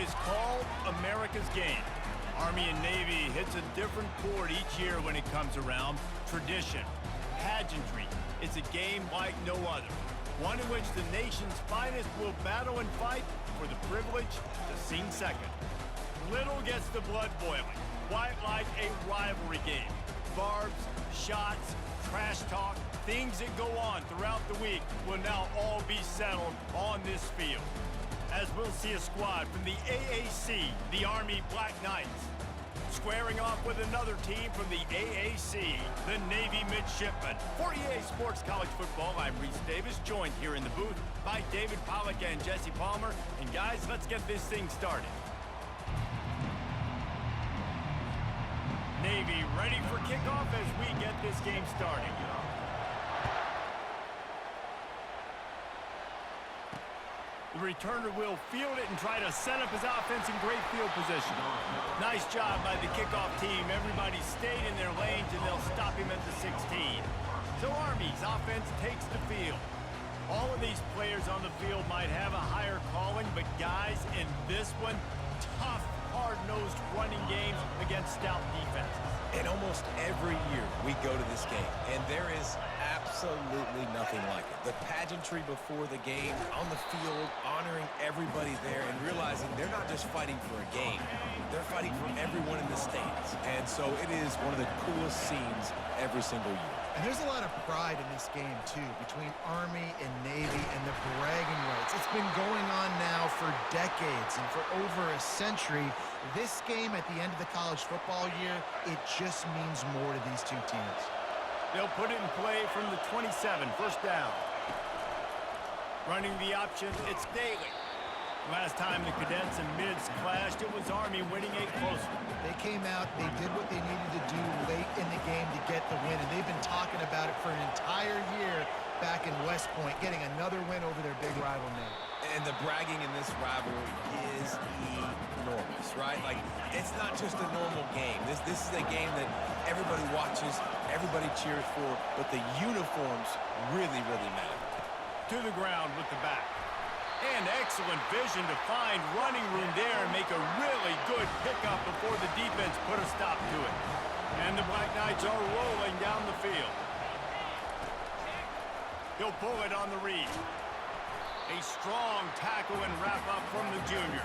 is called America's Game. Army and Navy hits a different chord each year when it comes around. Tradition, pageantry. It's a game like no other. One in which the nation's finest will battle and fight for the privilege to sing second. Little gets the blood boiling, quite like a rivalry game. Barbs, shots, trash talk, things that go on throughout the week will now all be settled on this field. As we'll see a squad from the AAC, the Army Black Knights, squaring off with another team from the AAC, the Navy Midshipmen. For EA Sports College Football, I'm Reese Davis, joined here in the booth by David Pollack and Jesse Palmer. And guys, let's get this thing started. Navy ready for kickoff as we get this game started. The returner will field it and try to set up his offense in great field position. Nice job by the kickoff team. Everybody stayed in their lanes, and they'll stop him at the 16. So Army's offense takes the field. All of these players on the field might have a higher calling, but guys, in this one, tough, hard-nosed running games against stout defenses. And almost every year we go to this game, and there is absolutely nothing like it. The pageantry before the game, on the field, honoring everybody there, and realizing they're not just fighting for a game. They're fighting for everyone in the stands. And so it is one of the coolest scenes every single year. And there's a lot of pride in this game, too, between Army and Navy and the bragging rights. It's been going on now for decades, and for over a century. This game at the end of the college football year, it just means more to these two teams. They'll put it in play from the 27, first down. Running the option, it's Daly. Last time the cadets and mids clashed, it was Army winning a close one. They came out, they did what they needed to do late in the game to get the win, and they've been talking about it for an entire year back in West Point, getting another win over their big rival name. And the bragging in this rivalry is enormous, right? Like, it's not just a normal game. This is a game that everybody watches, everybody cheers for, but the uniforms really, really matter. To the ground with the back. And excellent vision to find running room there and make a really good pickup before the defense put a stop to it. And the Black Knights are rolling down the field. He'll pull it on the read. A strong tackle and wrap-up from the junior.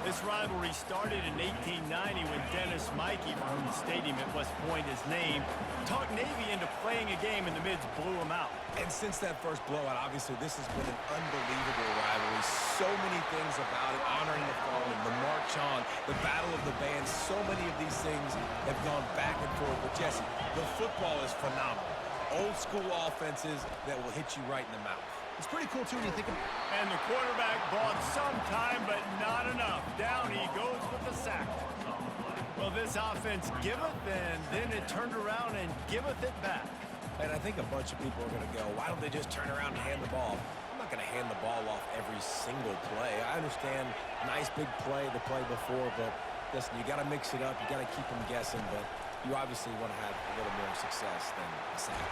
This rivalry started in 1890 when Dennis Mikey, from whom the stadium at West Point is named, talked Navy into playing a game, and the mids blew him out. And since that first blowout, obviously, this has been an unbelievable rivalry. So many things about it, honoring the fallen, the march on, the battle of the bands. So many of these things have gone back and forth. But Jesse, the football is phenomenal. Old school offenses that will hit you right in the mouth. It's pretty cool, too, when you think of it. And the quarterback bought some time, but not enough. Down he goes with the sack. Well, this offense giveth, and then it turned around and giveth it back. And I think a bunch of people are going to go, why don't they just turn around and hand the ball? I'm not going to hand the ball off every single play. I understand nice big play the play before, but listen, you got to mix it up. You got to keep them guessing, but you obviously want to have a little more success than a sack.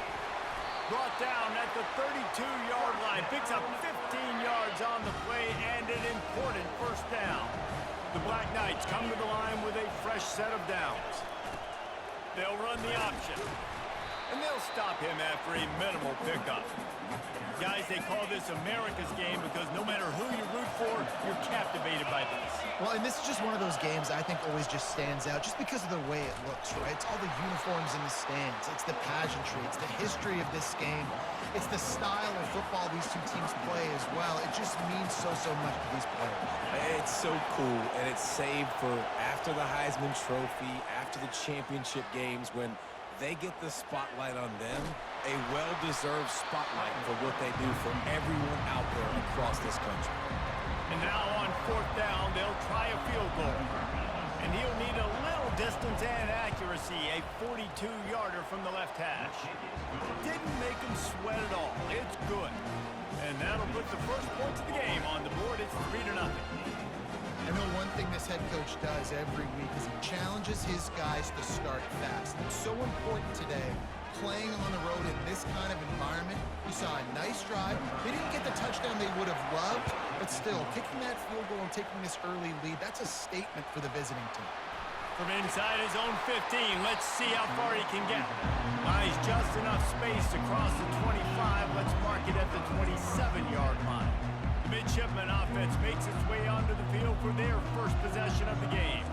Brought down at the 32-yard line. Picks up 15 yards on the play and an important first down. The Black Knights come to the line with a fresh set of downs. They'll run the option. And they'll stop him after a minimal pickup. Guys, they call this America's Game because no matter who you root for, you're captivated by this. Well, and this is just one of those games I think always just stands out just because of the way it looks, right? It's all the uniforms in the stands. It's the pageantry. It's the history of this game. It's the style of football these two teams play as well. It just means so much to these players. It's so cool, and it's saved for after the Heisman Trophy, after the championship games, when they get the spotlight on them, a well-deserved spotlight for what they do for everyone out there across this country. And now on fourth down, they'll try a field goal. And he'll need a little distance and accuracy, a 42-yarder from the left hash. Didn't make him sweat at all. It's good. And that'll put the first points of the game on the board. It's 3-0. I know one thing this head coach does every week is he challenges his guys to start fast. It's so important today, playing on the road in this kind of environment. You saw a nice drive. They didn't get the touchdown they would have loved, but But still, kicking that field goal and taking this early lead, that's a statement for the visiting team. From inside his own 15, let's see how far he can get. Buys just enough space to cross the 25. Let's mark it at the 27-yard line. The midshipman offense makes its way onto the field for their first possession of the game.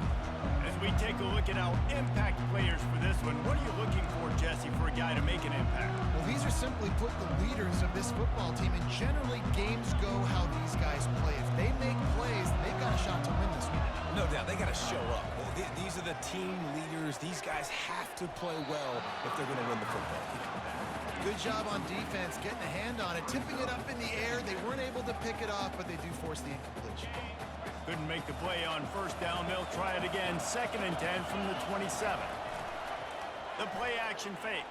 As we take a look at our impact players for this one, what are you looking for, Jesse, for a guy to make an impact? Well, these are simply put the leaders of this football team, and generally games go how these guys play. If they make plays, they've got a shot to win this one. No doubt, they got to show up. These are the team leaders. These guys have to play well if they're going to win the football game. Good job on defense, getting a hand on it, tipping it up in the air. They weren't able to pick it off, but they do force the incompletion. Couldn't make the play on first down. They'll try it again. 2nd and 10 from the 27. The play action fake.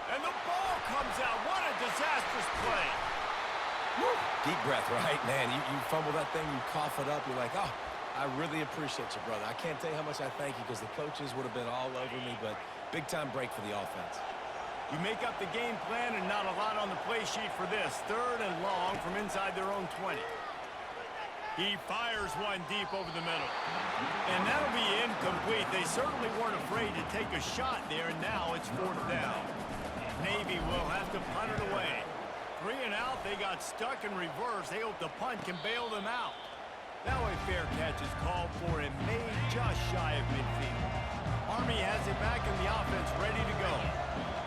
And the ball comes out. What a disastrous play. Woo. Deep breath, right? Man, you fumble that thing, you cough it up. You're like, oh, I really appreciate you, brother. I can't tell you how much I thank you because the coaches would have been all over me, but big-time break for the offense. You make up the game plan and not a lot on the play sheet for this. 3rd and long from inside their own 20. He fires one deep over the middle. And that'll be incomplete. They certainly weren't afraid to take a shot there, and now it's 4th down. Navy will have to punt it away. 3 and out, they got stuck in reverse. They hope the punt can bail them out. Now a fair catch is called for and made just shy of midfield. Army has it back in the offense, ready to go.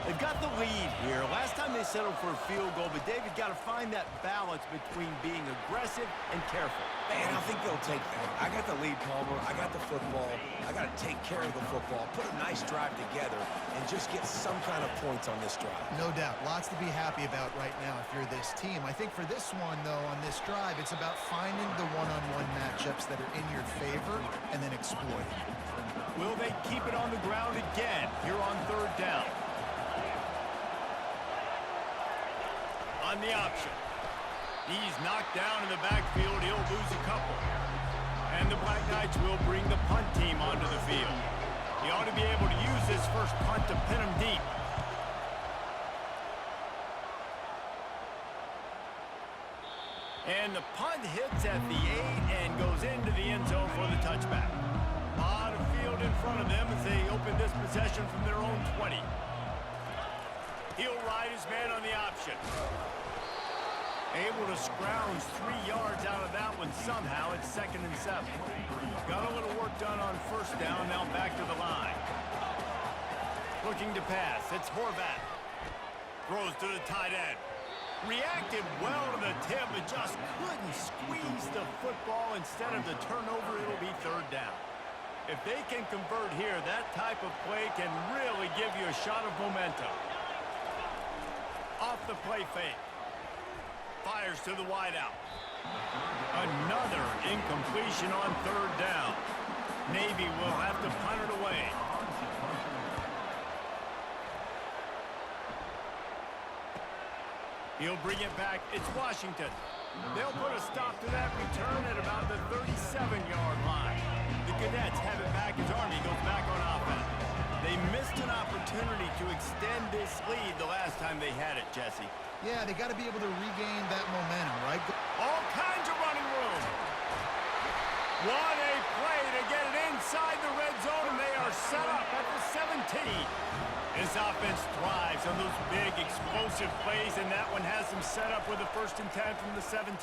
They've got the lead here. Last time they settled for a field goal, but David got to find that balance between being aggressive and careful. Man, I think they'll take that. I got the lead, Palmer. I got the football. I got to take care of the football, put a nice drive together, and just get some kind of points on this drive. No doubt. Lots to be happy about right now if you're this team. I think for this one, though, on this drive, it's about finding the one-on-one matchups that are in your favor and then exploiting. Will they keep it on the ground again here on 3rd down? On the option. He's knocked down in the backfield. He'll lose a couple. And the Black Knights will bring the punt team onto the field. He ought to be able to use this first punt to pin him deep. And the punt hits at the 8 and goes into the end zone for the touchback. A lot of field in front of them as they open this possession from their own 20. He'll ride his man on the option. Able to scrounge 3 yards out of that one somehow. It's 2nd and 7. Got a little work done on first down. Now back to the line. Looking to pass. It's Horvath. Throws to the tight end. Reacted well to the tip, but just couldn't squeeze the football. Instead of the turnover, it'll be 3rd down. If they can convert here, that type of play can really give you a shot of momentum. Off the play fake. Fires to the wideout. Another incompletion on 3rd down. Navy will have to punt it away. He'll bring it back. It's Washington. They'll put a stop to that return at about the 37-yard line. The Cadets have it back as Army goes back on offense. They missed an opportunity to extend this lead the last time they had it, Jesse. Yeah, they got to be able to regain that momentum, right? All kinds of running room. What a play to get it inside the red zone, and they are set up at the 17. This offense thrives on those big, explosive plays, and that one has them set up with a 1st and 10 from the 17.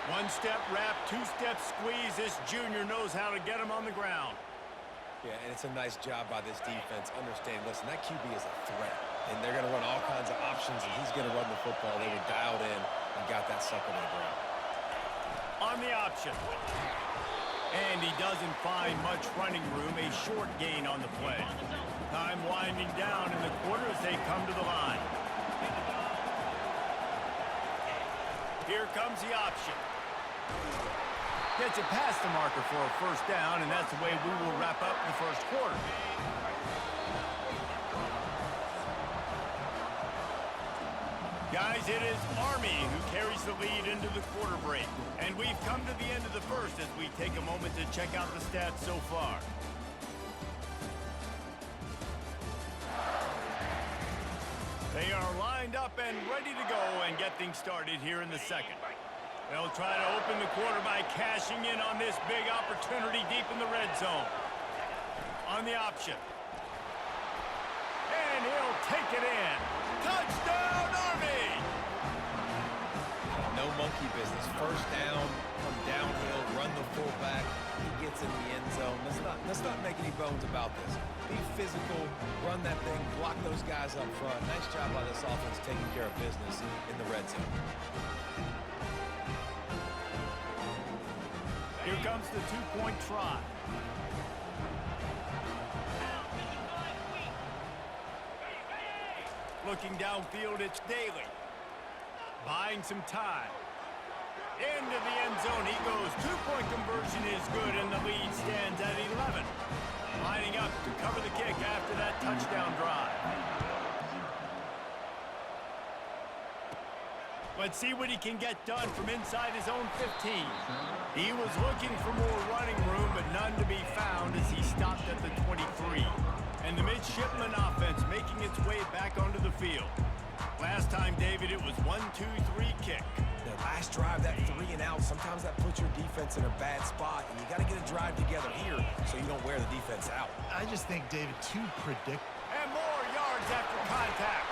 One-step wrap, two-step squeeze. This junior knows how to get him on the ground. Yeah, and it's a nice job by this defense. Understand, listen, that QB is a threat, and they're going to run all kinds of options, and he's going to run the football. They were dialed in and got that sucker to the ground. On the option. And he doesn't find much running room. A short gain on the play. Time winding down in the quarter as they come to the line. Here comes the option. Gets it past the marker for a 1st down, and that's the way we will wrap up the 1st quarter. Guys, it is Army who carries the lead into the quarter break. And we've come to the end of the 1st as we take a moment to check out the stats so far. They are lined up and ready to go and get things started here in the 2nd. They'll try to open the quarter by cashing in on this big opportunity deep in the red zone. On the option. And he'll take it in. Touchdown, Army! No monkey business. First down, come downhill, run the fullback. He gets in the end zone. Let's not make any bones about this. Be physical, run that thing, block those guys up front. Nice job by this offense taking care of business in the red zone. Here comes the two-point try. Looking downfield, it's Daly. Buying some time. Into the end zone he goes. Two-point conversion is good, and the lead stands at 11. Lining up to cover the kick after that touchdown drive. Let's see what he can get done from inside his own 15. He was looking for more running room, but none to be found as he stopped at the 23. And the midshipman offense making its way back onto the field. Last time, David, it was 1-2-3 kick. The last drive, that 3 and out, sometimes that puts your defense in a bad spot, and you got to get a drive together here so you don't wear the defense out. I just think, David, too predictable. And more yards after contact.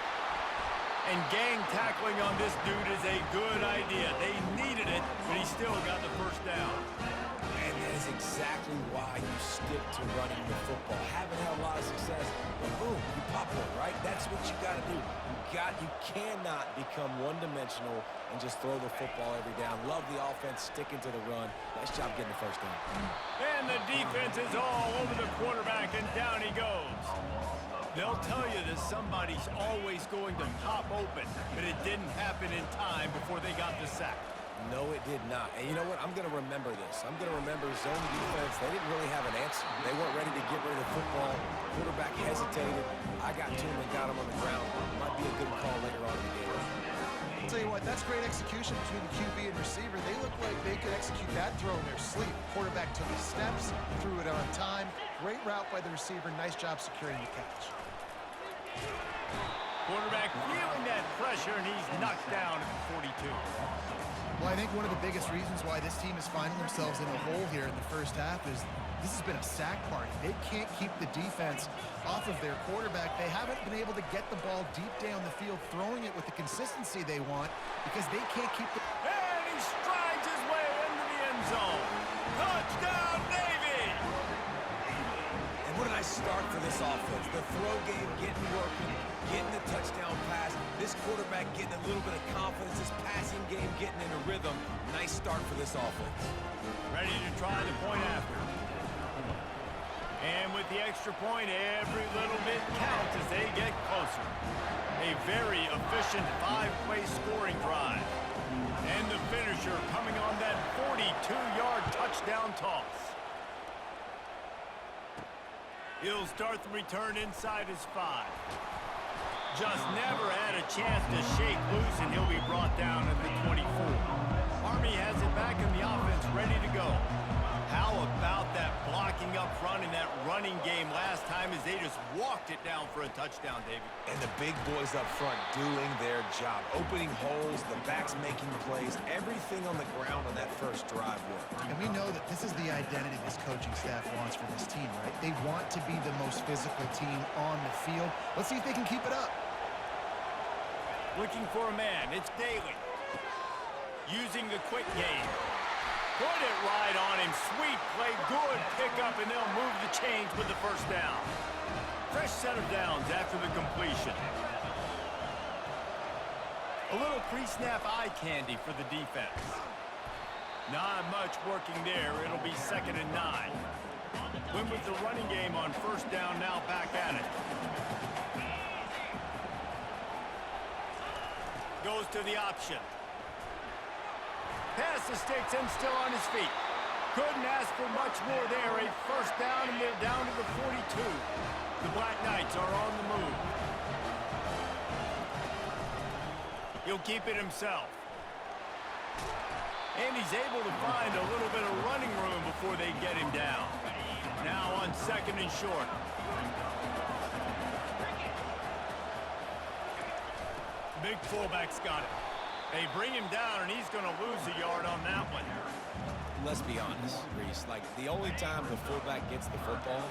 And gang tackling on this dude is a good idea. They needed it, but he still got the first down. And that is exactly why you stick to running the football. Haven't had a lot of success, but boom, you pop one, right? That's what you got to do. You cannot become one-dimensional and just throw the football every down. Love the offense, sticking to the run. Nice job getting the first down. And the defense is all over the quarterback, and down he goes. They'll tell you that somebody's always going to pop open, but it didn't happen in time before they got the sack. No, it did not. And you know what? I'm going to remember this. I'm going to remember zone defense. They didn't really have an answer. They weren't ready to get rid of the football. Quarterback hesitated. I got to him and got him on the ground. Might be a good call later on in the game. I'll tell you what, that's great execution between the QB and receiver. They look like they could execute that throw in their sleep. Quarterback took his steps, threw it on time. Great route by the receiver. Nice job securing the catch. Quarterback feeling that pressure, and he's knocked down at the 42. Well, I think one of the biggest reasons why this team is finding themselves in a hole here in the first half is this has been a sack party. They can't keep the defense off of their quarterback. They haven't been able to get the ball deep down the field, throwing it with the consistency they want because they can't keep the... And he strides his way into the end zone. Touchdown, Navy! And what a nice start for this offense. The throw game getting working, getting the touchdown pass. This quarterback getting a little bit of confidence. This passing game getting in a rhythm. Nice start for this offense. Ready to try the point after. And with the extra point, every little bit counts as they get closer. A very efficient 5-play scoring drive. And the finisher coming on that 42-yard touchdown toss. He'll start the return inside his 5. Just never had a chance to shake loose, and he'll be brought down at the 24. Army has it back in the offense, ready to go. How about that blocking up front in that running game last time as they just walked it down for a touchdown, David? And the big boys up front doing their job. Opening holes, the backs making plays, everything on the ground on that first drive worked. And we know that this is the identity this coaching staff wants for this team, right? They want to be the most physical team on the field. Let's see if they can keep it up. Looking for a man, it's Daly. Using the quick game. Put it right on him. Sweet play, good pickup, and they'll move the chains with the first down. Fresh set of downs after the completion. A little pre-snap eye candy for the defense. Not much working there. It'll be 2nd and 9. Went with the running game on first down, now back at it. Goes to the option. Pass the sticks and still on his feet. Couldn't ask for much more there. A first down, and they're down to the 42. The Black Knights are on the move. He'll keep it himself. And he's able to find a little bit of running room before they get him down. Now on 2nd and short. Big fullback's got it. They bring him down, and he's going to lose a yard on that one. Let's be honest, Reese. Like, the only time the fullback gets the football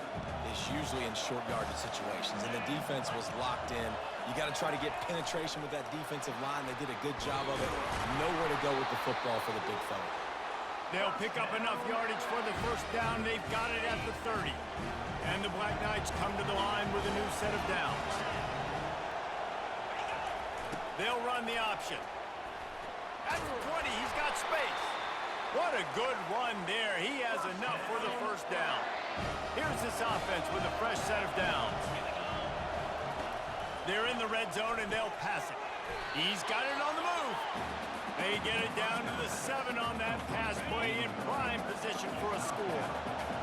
is usually in short yardage situations, and the defense was locked in. You got to try to get penetration with that defensive line. They did a good job of it. Nowhere to go with the football for the big fella. They'll pick up enough yardage for the first down. They've got it at the 30. And the Black Knights come to the line with a new set of downs. They'll run the option. At the 20, he's got space. What a good run there. He has enough for the first down. Here's this offense with a fresh set of downs. They're in the red zone, and they'll pass it. He's got it on the move. They get it down to the 7 on that pass play in prime position for a score.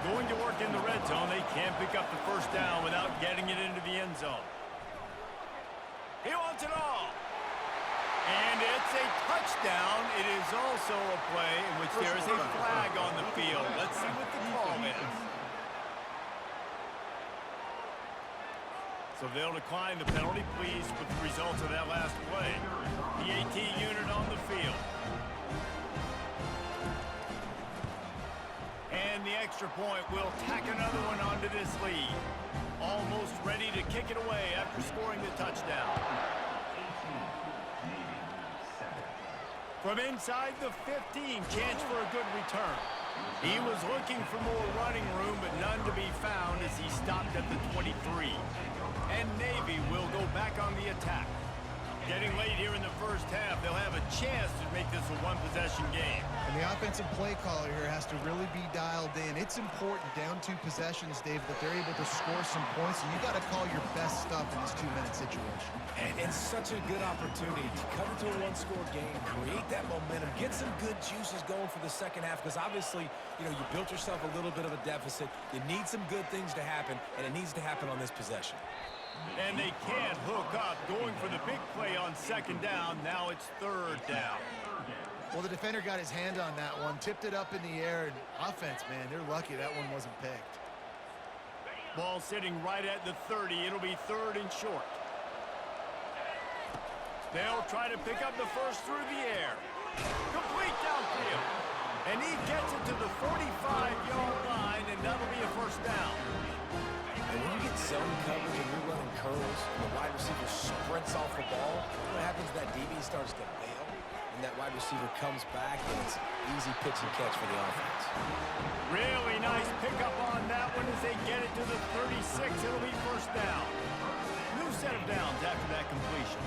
Going to work in the red zone, they can't pick up the first down without getting it into the end zone. He wants it all. And it's a touchdown. It is also a play in which there is a flag on the field. Let's see what the call is. So they'll decline the penalty, pleased with the results of that last play. The AT unit on the field. And the extra point will tack another one onto this lead. Almost ready to kick it away after scoring the touchdown. From inside the 15, chance for a good return. He was looking for more running room, but none to be found as he stopped at the 23. And Navy will go back on the attack. Getting late here in the first half, they'll have a chance to make this a one-possession game. And the offensive play caller here has to really be dialed in. It's important down 2 possessions, Dave, that they're able to score some points. And you got to call your best stuff in this 2-minute situation. And such a good opportunity to cut into a one-score game, create that momentum, get some good juices going for the second half, because obviously, you know, you built yourself a little bit of a deficit. You need some good things to happen, and it needs to happen on this possession. And they can't hook up, going for the big play on second down. Now it's third down. Well, the defender got his hand on that one, tipped it up in the air, and offense, man, they're lucky that one wasn't picked. Ball sitting right at the 30. It'll be third and short. They'll try to pick up the first through the air. Complete downfield. And he gets it to the 45-yard line, and that'll be a first down. And when you get zone coverage and you're running curls and the wide receiver sprints off the ball, what happens is that DB starts to bail, and that wide receiver comes back, and it's easy pitch and catch for the offense. Really nice pickup on that one as they get it to the 36. It'll be first down. New set of downs after that completion.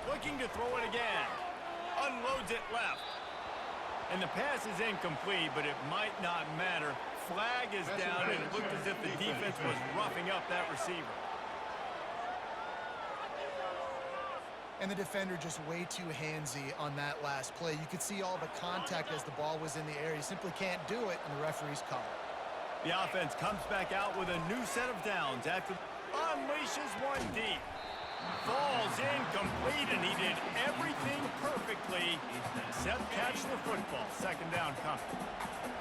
Looking to throw it again. Unloads it left. And the pass is incomplete, but it might not matter. Flag is down, and it looked as if the defense was roughing up that receiver. And the defender just way too handsy on that last play. You could see all the contact as the ball was in the air. You simply can't do it, and the referee's call it. The offense comes back out with a new set of downs after unleashes one deep. Falls incomplete, and he did everything perfectly except catch the football. Second down coming.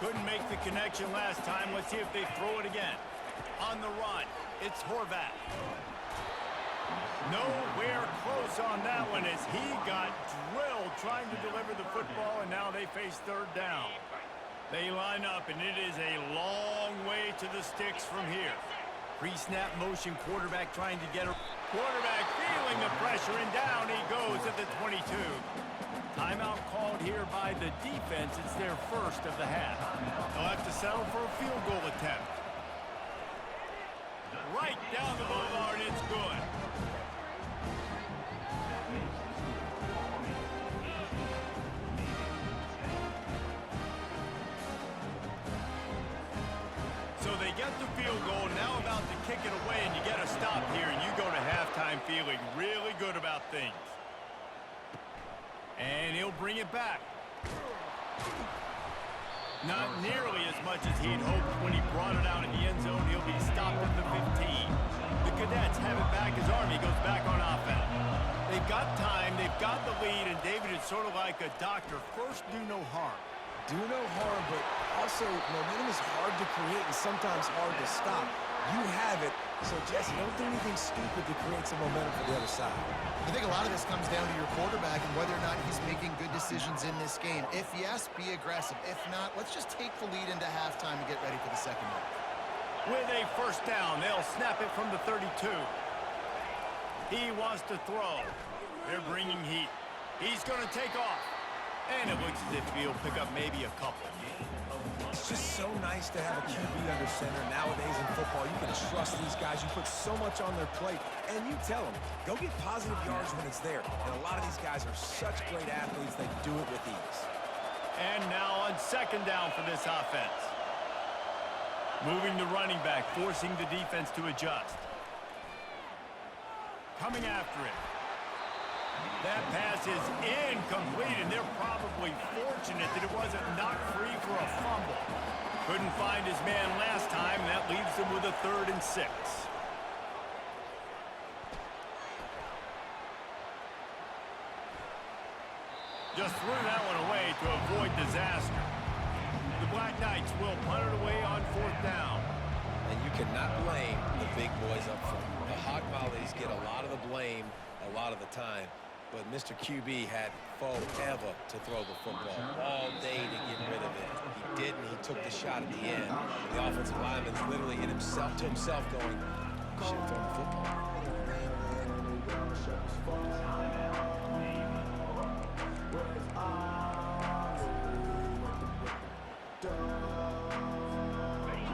Couldn't make the connection last time. Let's see if they throw it again. On the run, it's Horvat. Nowhere close on that one as he got drilled trying to deliver the football, and now they face third down. They line up, and it is a long way to the sticks from here. Pre-snap motion, quarterback trying to get a quarterback feeling the pressure, and down he goes at the 22. Timeout called here by the defense. It's their first of the half. They'll have to settle for a field goal attempt. Right down the boulevard, it's good. So they get the field goal, now about to kick it away, and you get a stop here, and you go to halftime feeling really good about things. And he'll bring it back. Not nearly as much as he'd hoped when he brought it out in the end zone. He'll be stopped at the 15. The Cadets have it back as Army goes back on offense. They've got time, they've got the lead, and David is sort of like a doctor. First, do no harm. Do no harm, but also momentum is hard to create and sometimes hard to stop. You have it. So, Jesse, don't do anything stupid to create some momentum for the other side. I think a lot of this comes down to your quarterback and whether or not he's making good decisions in this game. If yes, be aggressive. If not, let's just take the lead into halftime and get ready for the second half. With a first down, they'll snap it from the 32. He wants to throw. They're bringing heat. He's going to take off. And it looks as if he'll pick up maybe a couple. It's just so nice to have a QB under center. Nowadays in football, you can trust these guys. You put so much on their plate, and you tell them, go get positive yards when it's there. And a lot of these guys are such great athletes, they do it with ease. And now on second down for this offense. Moving the running back, forcing the defense to adjust. Coming after it. That pass is incomplete, and they're probably fortunate that it wasn't knocked free for a fumble. Couldn't find his man last time. That leaves them with a 3rd and 6. Just threw that one away to avoid disaster. The Black Knights will punt it away on 4th down. And you cannot blame the big boys up front. The Hog Mollies get a lot of the blame a lot of the time. But Mr. QB had forever to throw the football, all day to get rid of it. He didn't. He took the shot at the end. The offensive lineman's literally to himself going, should have thrown the football.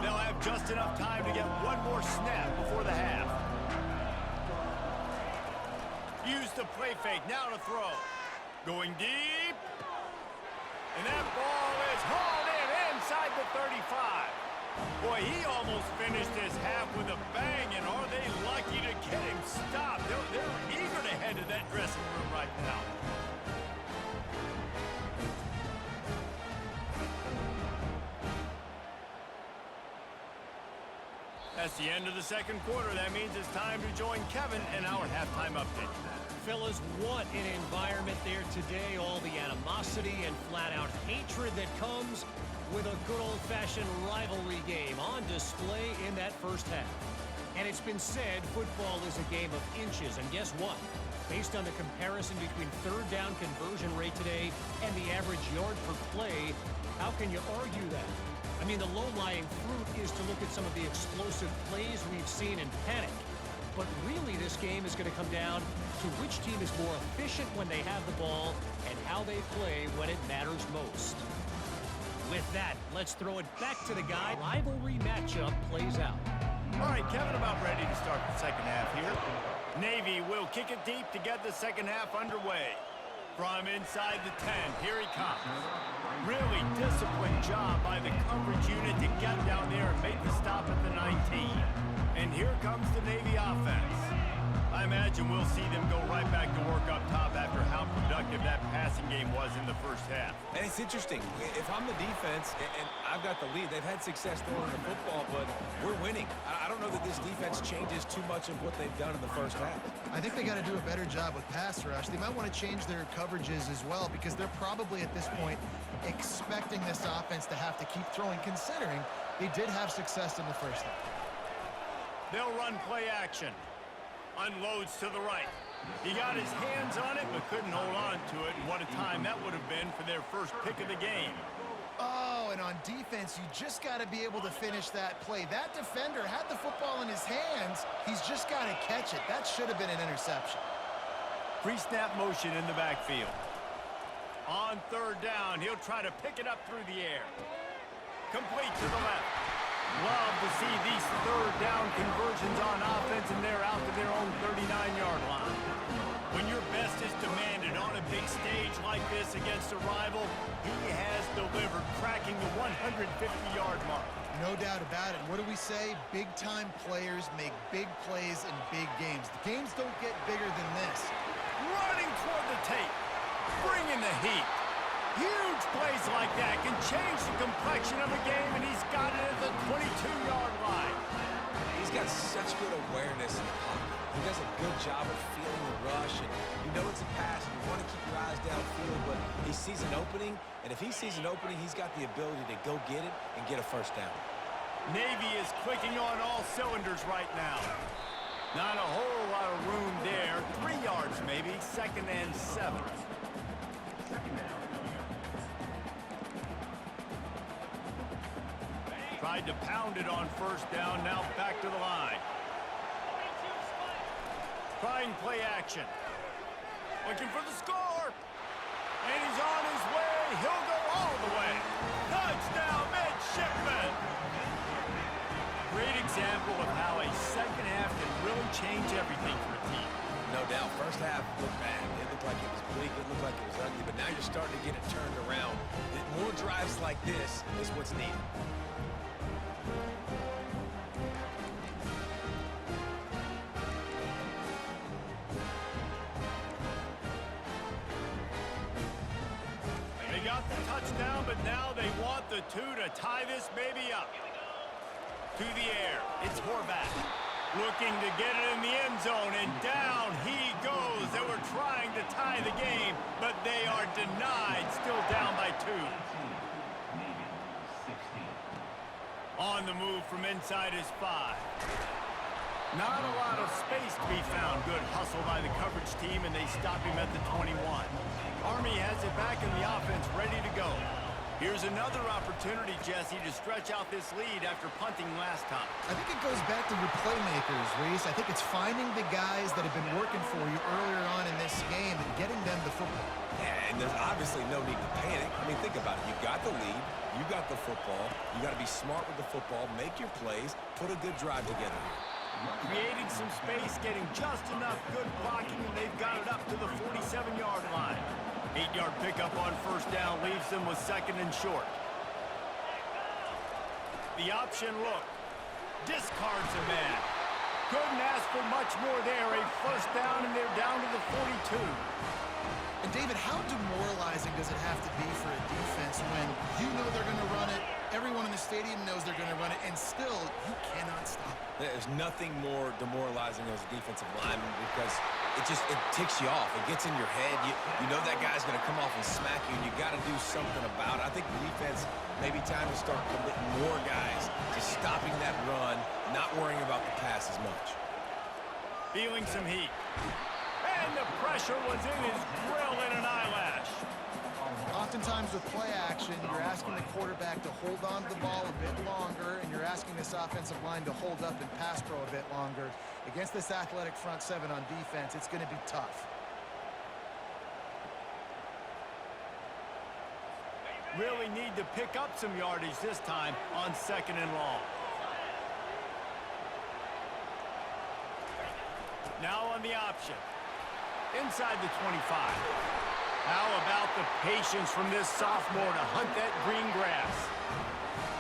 They'll have just enough time to get one more snap before the half. Use the play fake, now to throw. Going deep. And that ball is hauled in inside the 35. Boy, he almost finished his half with a bang, and are they lucky to get him stopped? They're eager to head to that dressing room right now. That's the end of the second quarter. That means it's time to join Kevin in our halftime update. Fellas, what an environment there today. All the animosity and flat-out hatred that comes with a good old-fashioned rivalry game on display in that first half. And it's been said football is a game of inches. And guess what? Based on the comparison between third down conversion rate today and the average yard per play, how can you argue that? I mean, the low-lying fruit is to look at some of the explosive plays we've seen in panic. But really, this game is going to come down to which team is more efficient when they have the ball and how they play when it matters most. With that, let's throw it back to the guy. Rivalry matchup plays out. All right, Kevin, about ready to start the second half here. Navy will kick it deep to get the second half underway. From inside the 10, here he comes. Really disciplined job by the coverage unit to get down there and make the stop at the 19. And here comes the Navy offense. I imagine we'll see them go right back to work up top after how productive that passing game was in the first half. And it's interesting. If I'm the defense and I've got the lead, they've had success throwing the football, but we're winning. I don't know that this defense changes too much of what they've done in the first half. I think they got to do a better job with pass rush. They might want to change their coverages as well because they're probably at this point expecting this offense to have to keep throwing, considering they did have success in the first half. They'll run play action. Unloads to the right. He got his hands on it, but couldn't hold on to it. And what a time that would have been for their first pick of the game. Oh, and on defense, you just got to be able to finish that play. That defender had the football in his hands. He's just got to catch it. That should have been an interception. Pre-snap motion in the backfield. On third down, he'll try to pick it up through the air. Complete to the left. Love to see these third down conversions on offense, and they're out to their own 39-yard line. When your best is demanded on a big stage like this against a rival, he has delivered, cracking the 150-yard mark. No doubt about it. What do we say? Big-time players make big plays in big games. The games don't get bigger than this. Running toward the tape. Bringing the heat. Huge plays like that can change the complexion of a game, and he's got it at the 22-yard line. He's got such good awareness in the pocket. He does a good job of feeling the rush, and you know it's a pass, and you want to keep your eyes downfield, but he sees an opening, and if he sees an opening, he's got the ability to go get it and get a first down. Navy is clicking on all cylinders right now. Not a whole lot of room there. 3 yards maybe, 2nd and 7. Tried to pound it on 1st down, now back to the line. Trying play action. Looking for the score. And he's on his way. He'll go all the way. Touchdown, midshipman. Great example of how a second half can really change everything for a team. No doubt. First half looked bad. It looked like it was bleak. It looked like it was ugly. But now you're starting to get it turned around. More drives like this is what's needed. They got the touchdown, but now they want the 2 to tie this baby up. To the air, it's Horvath. Looking to get it in the end zone, and down he goes. They were trying to tie the game, but they are denied, still down by 2. On the move from inside his 5. Not a lot of space to be found. Good hustle by the coverage team, and they stop him at the 21. Army has it back in the offense, ready to go. Here's another opportunity, Jesse, to stretch out this lead after punting last time. I think it goes back to your playmakers, Reese. I think it's finding the guys that have been working for you earlier on in this game and getting them the football. Yeah, and there's obviously no need to panic. I mean, think about it. You got the lead. You got the football. You got to be smart with the football. Make your plays. Put a good drive together here. Creating some space, getting just enough good blocking, and they've got it up to the 47-yard line. 8-yard pickup on 1st down leaves them with 2nd and short. The option look. Discards a man. Couldn't ask for much more there. A 1st down, and they're down to the 42. And David, how demoralizing does it have to be for a defense when you know they're going to run it, everyone in the stadium knows they're going to run it, and still you cannot stop it? There's nothing more demoralizing as a defensive lineman because it ticks you off. It gets in your head. You know that guy's going to come off and smack you, and you got to do something about it. I think the defense maybe time to start committing more guys to stopping that run, not worrying about the pass as much. Feeling some heat. And the pressure was in his grill in an eyelash. Oftentimes with play action, you're asking the quarterback to hold on to the ball a bit longer, and you're asking this offensive line to hold up and pass pro a bit longer. Against this athletic front 7 on defense, it's going to be tough. Really need to pick up some yardage this time on 2nd and long. Now on the option. Inside the 25. How about the patience from this sophomore to hunt that green grass?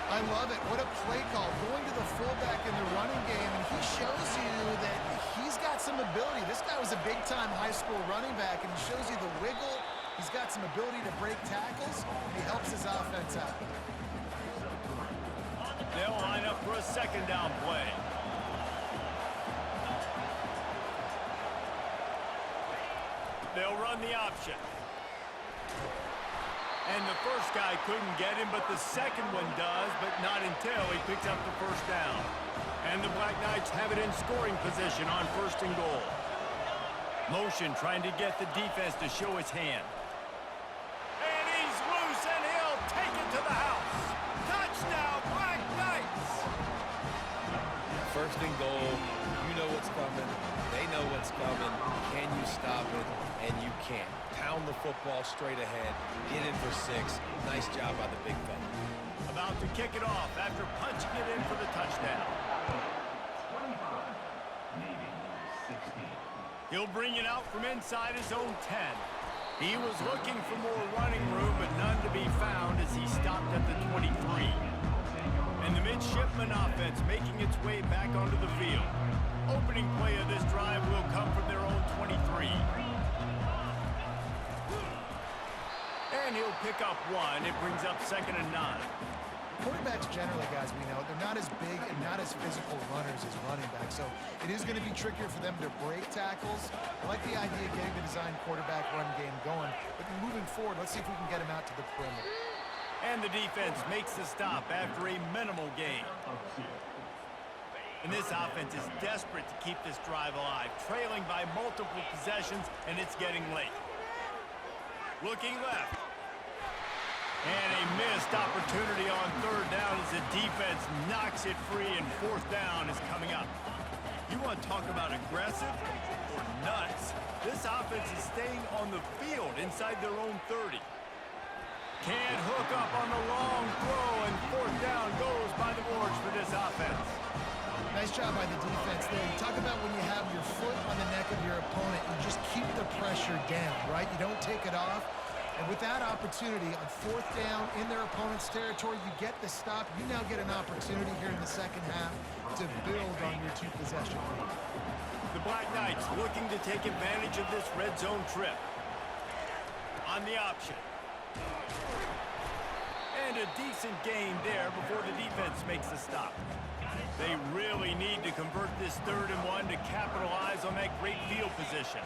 I love it. What a play call. Going to the fullback in the running game, and he shows you that he's got some ability. This guy was a big-time high school running back, and he shows you the wiggle. He's got some ability to break tackles. He helps his offense out. They'll line up for a 2nd down play. They'll run the option. And the first guy couldn't get him, but the second one does, but not until he picks up the 1st down. And the Black Knights have it in scoring position on 1st and goal. Motion trying to get the defense to show his hand. And he's loose, and he'll take it to the house. Touchdown, Black Knights! 1st and goal. You know what's coming. They know what's coming. Can you stop it? And you can't. Pound the football straight ahead. Get in for 6. Nice job by the big fella. About to kick it off after punching it in for the touchdown. He'll bring it out from inside his own 10. He was looking for more running room, but none to be found as he stopped at the 23. And the midshipman offense making its way back onto the field. Opening play of this drive will come from their own 23. And he'll pick up 1. It brings up 2nd and 9. Quarterbacks generally, guys, we know, they're not as big and not as physical runners as running backs, so it is going to be trickier for them to break tackles. I like the idea of getting the design quarterback run game going, but moving forward, let's see if we can get him out to the perimeter. And the defense makes the stop after a minimal gain. And this offense is desperate to keep this drive alive, trailing by multiple possessions, and it's getting late. Looking left. And a missed opportunity on third down as the defense knocks it free, and fourth down is coming up. You want to talk about aggressive or nuts? This offense is staying on the field inside their own 30. Can't hook up on the long throw, and fourth down goes by the boards for this offense. Nice job by the defense there. You talk about when you have your foot on the neck of your opponent, you just keep the pressure down, right? You don't take it off. And with that opportunity on fourth down in their opponent's territory, you get the stop. You now get an opportunity here in the second half to build on your two-possession lead. The Black Knights looking to take advantage of this red zone trip. On the option. And a decent gain there before the defense makes the stop. They really need to convert this 3rd and 1 to capitalize on that great field position.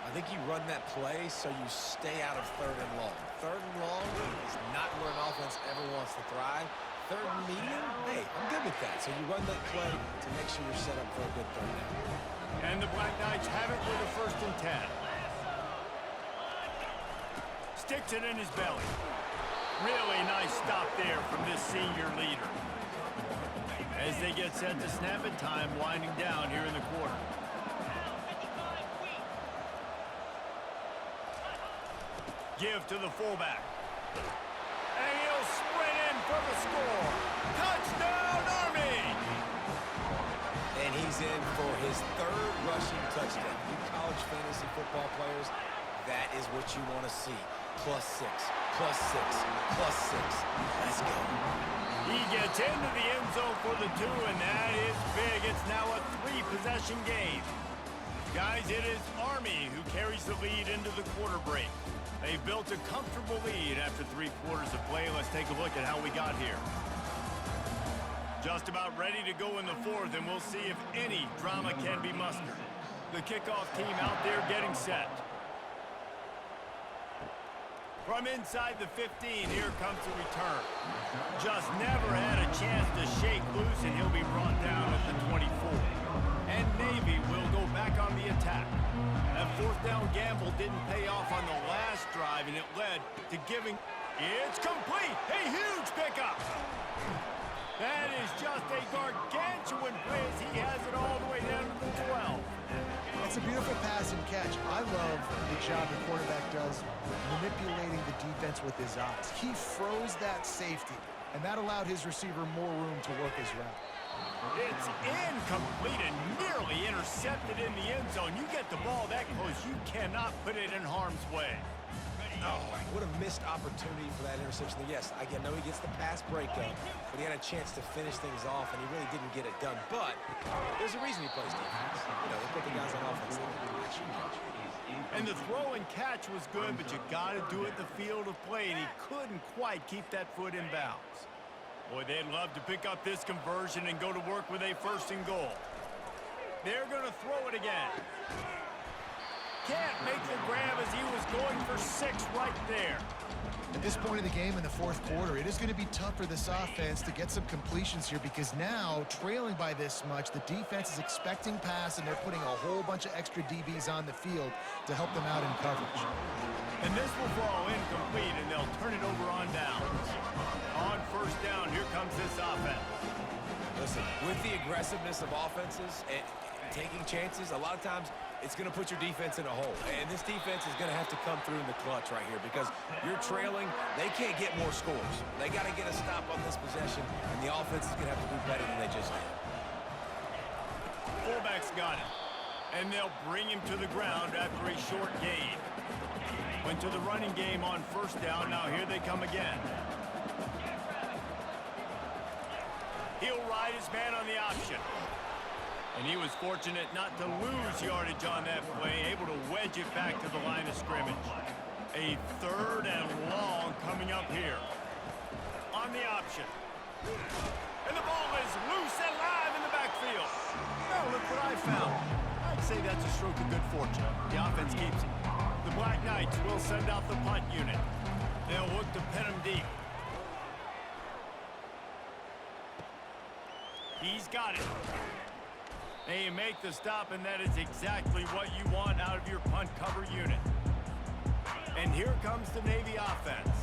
I think you run that play so you stay out of 3rd and long. 3rd and long is not where an offense ever wants to thrive. 3rd and medium, hey, I'm good with that. So you run that play to make sure you're set up for a good 3rd down. And the Black Knights have it with a 1st and 10. Sticks it in his belly. Really nice stop there from this senior leader. As they get set to snap it, time winding down here in the quarter. Give to the fullback. And he'll sprint in for the score. Touchdown, Army! And he's in for his 3rd rushing touchdown. You college fantasy football players, that is what you want to see. +6, +6, +6. Let's go. He gets into the end zone for the 2, and that is big. It's now a 3-possession game. Guys, it is Army who carries the lead into the quarter break. They've built a comfortable lead after 3 quarters of play. Let's take a look at how we got here. Just about ready to go in the 4th, and we'll see if any drama can be mustered. The kickoff team out there getting set. From inside the 15, here comes the return. Just never had a chance to shake loose, and he'll be brought down at the 24. And Navy will go back on the attack. That 4th down gamble didn't pay off on the last drive, and it led to giving. It's complete. A huge pickup. That is just a gargantuan play as he has it all the way down to the 12. That's a beautiful pass and catch. I love the job the quarterback does manipulating the defense with his eyes. He froze that safety, and that allowed his receiver more room to work his route. It's incomplete and nearly intercepted in the end zone. You get the ball that close, you cannot put it in harm's way. Oh, what a missed opportunity for that interception. Yes, I know he gets the pass breakup, but he had a chance to finish things off, and he really didn't get it done. But there's a reason he plays defense. You know, they put the guys on offense. And the throw and catch was good, but you got to do it in the field of play, and he couldn't quite keep that foot in bounds. Boy, they'd love to pick up this conversion and go to work with a 1st and goal. They're going to throw it again. Can't make the grab as he was going for 6 right there. At this point in the game in the 4th quarter, it is going to be tough for this offense to get some completions here because now, trailing by this much, the defense is expecting pass, and they're putting a whole bunch of extra DBs on the field to help them out in coverage. And this will fall incomplete, and they'll turn it over on downs. On 1st down, here comes this offense. Listen, with the aggressiveness of offenses and taking chances, a lot of times it's going to put your defense in a hole. And this defense is going to have to come through in the clutch right here because you're trailing. They can't get more scores. They got to get a stop on this possession, and the offense is going to have to do better than they just did. Fullback's got it. And they'll bring him to the ground after a short gain. Went to the running game on 1st down. Now here they come again. He'll ride his man on the option. And he was fortunate not to lose yardage on that play, able to wedge it back to the line of scrimmage. A 3rd and long coming up here. On the option. And the ball is loose and live in the backfield. Oh, look what I found. I'd say that's a stroke of good fortune. The offense keeps it. The Black Knights will send out the punt unit. They'll look to pin him deep. He's got it. They make the stop, and that is exactly what you want out of your punt cover unit. And here comes the Navy offense.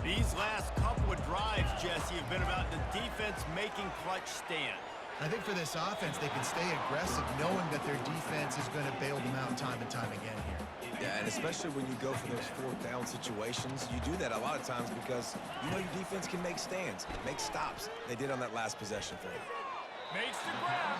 These last couple of drives, Jesse, have been about the defense making clutch stand. I think for this offense, they can stay aggressive knowing that their defense is going to bail them out time and time again here. Yeah, and especially when you go for those fourth down situations, you do that a lot of times because you know your defense can make stands, make stops. They did on that last possession for you. Makes the grab.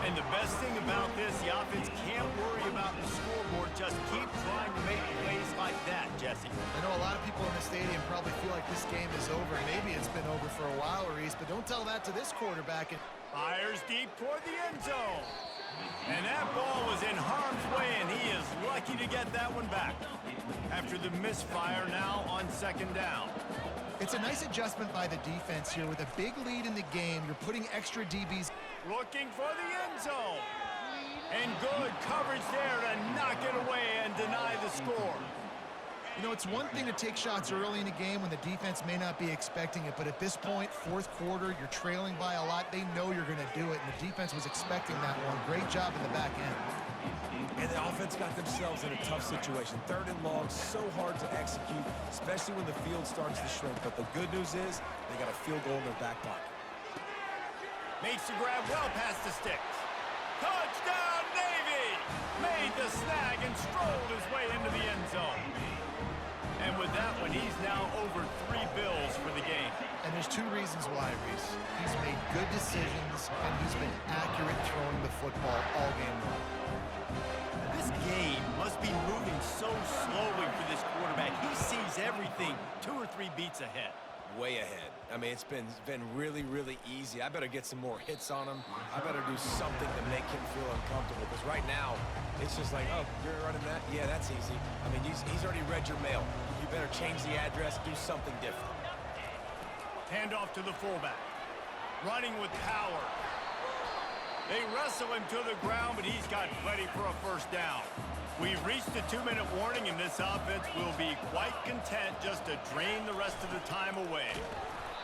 And the best thing about this, the offense can't worry about the scoreboard. Just keep trying to make plays like that, Jesse. I know a lot of people in the stadium probably feel like this game is over. Maybe it's been over for a while, Reese, but don't tell that to this quarterback. Fires deep toward the end zone. And that ball was in harm's way, and he is lucky to get that one back. After the misfire now on second down. It's a nice adjustment by the defense here. With a big lead in the game, you're putting extra DBs. Looking for the end zone. And good coverage there to knock it away and deny the score. You know, it's one thing to take shots early in a game when the defense may not be expecting it, but at this point, fourth quarter, you're trailing by a lot. They know you're going to do it, and the defense was expecting that one. Great job in the back end. And the offense got themselves in a tough situation. Third and long, so hard to execute, especially when the field starts to shrink. But the good news is they got a field goal in their back pocket. Makes the grab well past the sticks. Touchdown, Navy! Made the snag and strolled his way into the end zone. And with that one, he's now over 3 bills for the game. And there's 2 reasons why, Reese. He's made good decisions, and he's been accurate throwing the football all game long. This game must be moving so slowly for this quarterback. He sees everything 2 or 3 beats ahead. Way ahead. I mean, it's been really, really easy. I better get some more hits on him. I better do something to make him feel uncomfortable. Because right now, it's just like, oh, you're running that? Yeah, that's easy. I mean, he's already read your mail. You better change the address, do something different. Hand off to the fullback. Running with power. They wrestle him to the ground, but he's got plenty for a first down. We've reached the 2-minute warning, and this offense will be quite content just to drain the rest of the time away.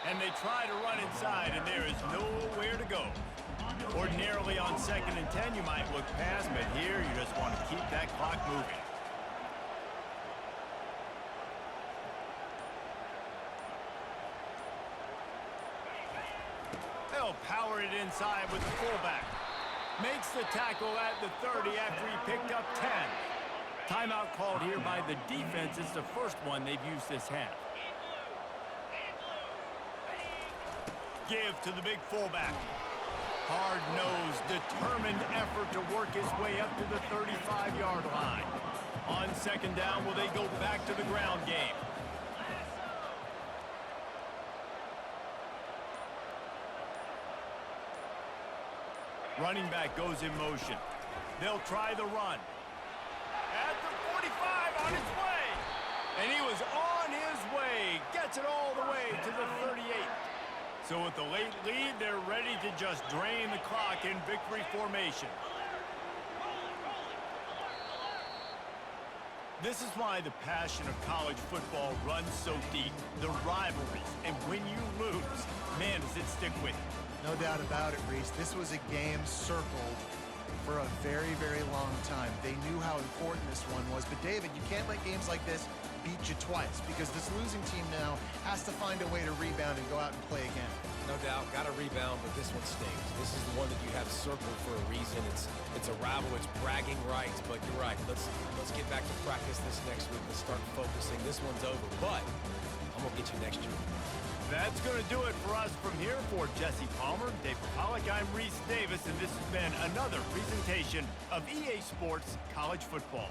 And they try to run inside, and there is nowhere to go. Ordinarily on 2nd and 10, you might look past, but here you just want to keep that clock moving. They'll power it inside with the fullback. Makes the tackle at the 30 after he picked up 10. Timeout called here by the defense. It's the first one they've used this half. Give to the big fullback. Hard-nosed, determined effort to work his way up to the 35-yard line. On second down, will they go back to the ground game? Running back goes in motion. They'll try the run. At the 45, on his way. And he was on his way. Gets it all the way to the 38. So with the late lead, they're ready to just drain the clock in victory formation. This is why the passion of college football runs so deep. The rivalries. And when you lose, man, does it stick with you. No doubt about it, Reese. This was a game circled for a very, very long time. They knew how important this one was. But, David, you can't let games like this beat you twice because this losing team now has to find a way to rebound and go out and play again. No doubt, got to rebound, but this one stings. This is the one that you have circled for a reason. It's a rival, it's bragging rights, but you're right. Let's get back to practice this next week. Let's start focusing. This one's over, but I'm going to get you next year. That's going to do it for us from here. For Jesse Palmer, Dave Pollock, I'm Reese Davis, and this has been another presentation of EA Sports College Football.